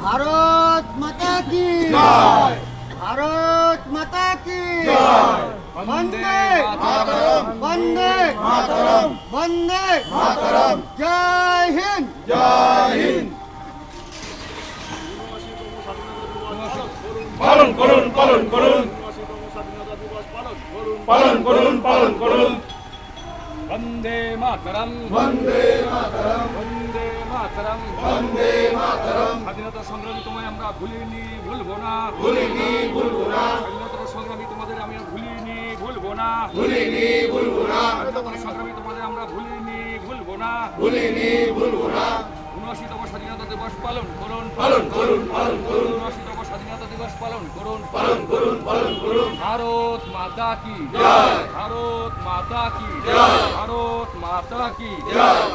ভারত মাতা কি জয়। ভারত মাতা কি জয়। বন্দে মাতরম। বন্দে মাতরম। বন্দে মাতরম। জয় হিন্দ জয় হিন্দ। পালন করুন, পালন করুন, স্বাধীনতা দিবস পালন করুন। পালন করুন, পালন করুন। বন্দে মাতরম, বন্দে মাতরম। বন্দে মাতরম। বন্দে মাতরম। স্বাধীনতা সংগ্রামী তোমায় আমরা ভুলিনি, ভুলবো না। ভুলিনি, ভুলবো না। স্বাধীনতা সংগ্রামী তোমাদের আমি ভুলিনি, ভুলবো না। ভুলিনি, ভুলবো না। স্বাধীনতা সংগ্রামী তোমাদের আমরা ভুলিনি, ভুলবো না। ভুলিনি, ভুলবো না। ৭৯তম স্বাধীনতা দিবস পালন করুন। পালন করুন, পালন করুন, ৭৯তম স্বাধীনতা দিবস পালন করুন। পালন করুন, পালন করুন। ভারত মাতা কি জয়। ভারত মাতা কি জয়। ভারত মাতা কি জয়।